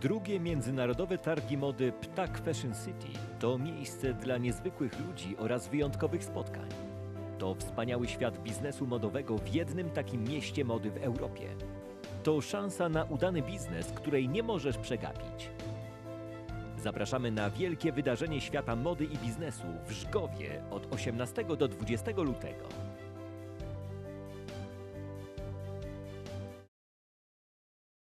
Drugie międzynarodowe targi mody Ptak Fashion City to miejsce dla niezwykłych ludzi oraz wyjątkowych spotkań. To wspaniały świat biznesu modowego w jednym takim mieście mody w Europie. To szansa na udany biznes, której nie możesz przegapić. Zapraszamy na wielkie wydarzenie świata mody i biznesu w Żgowie od 18 do 20 lutego.